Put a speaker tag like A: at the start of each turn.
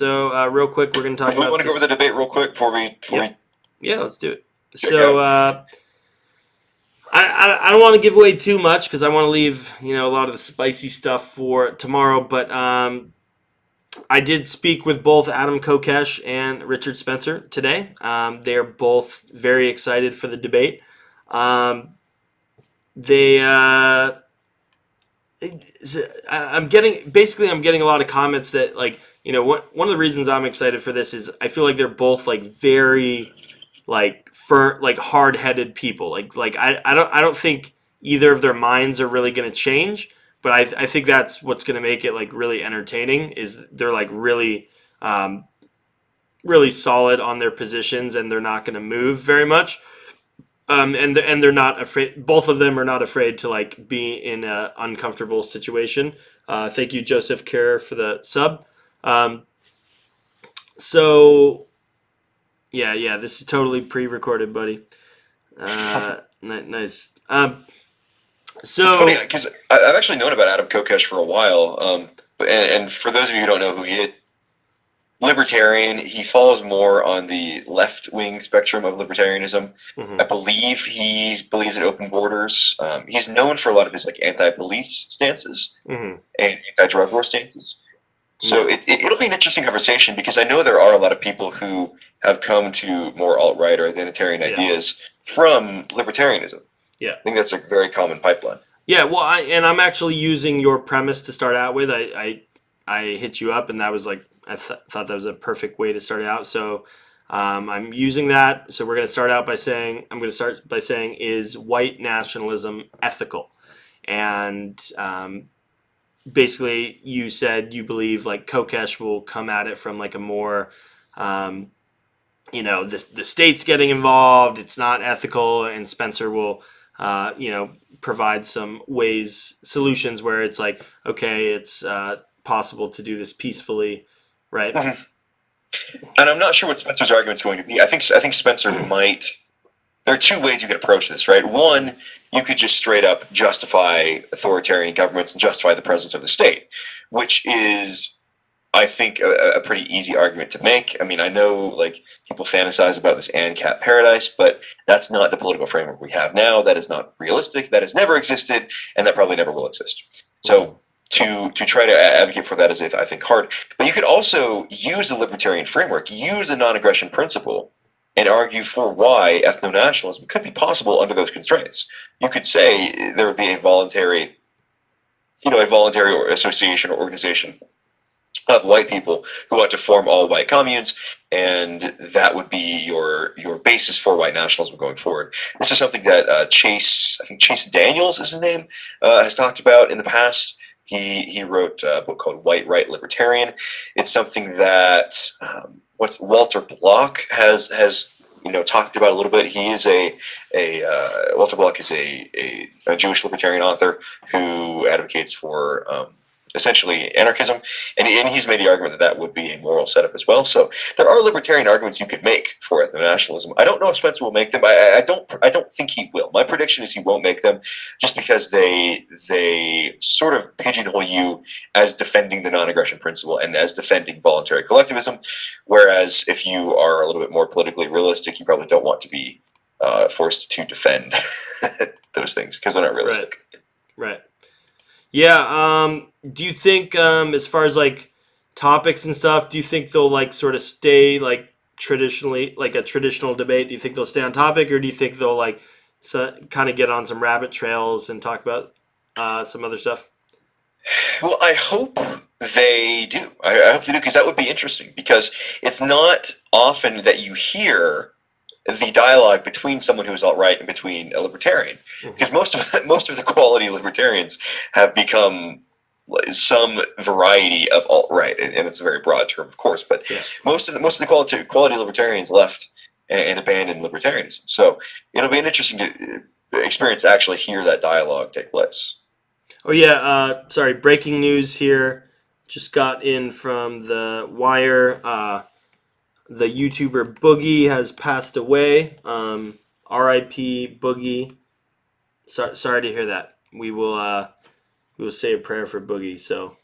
A: So real quick, we're going to talk
B: Do we
A: about
B: want to go over
A: this.
B: the debate real quick before we
A: Yeah, let's do it.
B: check
A: So
B: out?
A: I don't want to give away too much because I want to leave a lot of the spicy stuff for tomorrow. But I did speak with both Adam Kokesh and Richard Spencer today. They are both very excited for the debate. They I'm getting a lot of comments that one of the reasons I'm excited for this is I feel like they're both like very hard-headed people. I don't think either of their minds are really going to change, but I think that's what's going to make it like really entertaining is they're like really solid on their positions and they're not going to move very much. And they're not afraid. Both of them are not afraid to like be in an uncomfortable situation. Thank you, Joseph Kerr, for the sub. Um, so yeah, this is totally pre-recorded, buddy. Nice.
B: It's funny
A: So
B: because I've actually known about Adam Kokesh for a while. And for those of you who don't know who he is, libertarian. He falls more on the left-wing spectrum of libertarianism. I believe he believes in open borders. He's known for a lot of his like anti-police stances and anti-drug war stances. So it'll be an interesting conversation because I know there are a lot of people who have come to more alt-right or identitarian ideas from libertarianism.
A: Yeah,
B: I think that's a very common pipeline.
A: Yeah, well, I'm actually using your premise to start out with. I hit you up, and that was like thought that was a perfect way to start out. So I'm using that. So we're going to start out by saying is white nationalism ethical? And basically, you said you believe like Kokesh will come at it from like a more the state's getting involved. It's not ethical, and Spencer will provide some solutions where it's like, okay, it's possible to do this peacefully, right?
B: Mm-hmm. And I'm not sure what Spencer's argument's going to be. I think Spencer might. There are two ways you could approach this, right? One, you could just straight up justify authoritarian governments and justify the presence of the state, which is, I think, a pretty easy argument to make. I mean, I know like people fantasize about this ANCAP paradise, but that's not the political framework we have now. That is not realistic. That has never existed, and that probably never will exist. So to try to advocate for that is, I think, hard. But you could also use the libertarian framework, use the non-aggression principle, and argue for why ethno-nationalism could be possible under those constraints. You could say there would be a voluntary association or organization of white people who want to form all white communes, and that would be your basis for white nationalism going forward. This is something that Chase Daniels is his name, has talked about in the past. He wrote a book called White Right Libertarian. It's something that Walter Block has talked about a little bit. He is Walter Block is a Jewish libertarian author who advocates for essentially anarchism, and he's made the argument that would be a moral setup as well. So there are libertarian arguments you could make for ethno-nationalism. I don't know if Spencer will make them. I don't think he will. My prediction is he won't make them, just because they sort of pigeonhole you as defending the non-aggression principle and as defending voluntary collectivism. Whereas if you are a little bit more politically realistic, you probably don't want to be forced to defend those things because they're not realistic.
A: Right. Yeah. Do you think, as far as like topics and stuff, do you think they'll like sort of stay like traditionally, like a traditional debate? Do you think they'll stay on topic, or do you think they'll like kind of get on some rabbit trails and talk about some other stuff?
B: Well, I hope they do. I hope they do, because that would be interesting, because it's not often that you hear the dialogue between someone who is alt-right and between a libertarian, because most of the quality libertarians have become some variety of alt-right, and it's a very broad term, of course, but most of the quality libertarians left and abandoned libertarianism. So it'll be an interesting experience to actually hear that dialogue take place.
A: Oh yeah, sorry, breaking news here. Just got in from the wire. The YouTuber Boogie has passed away. R.I.P. Boogie. Sorry to hear that. We will say a prayer for Boogie. So.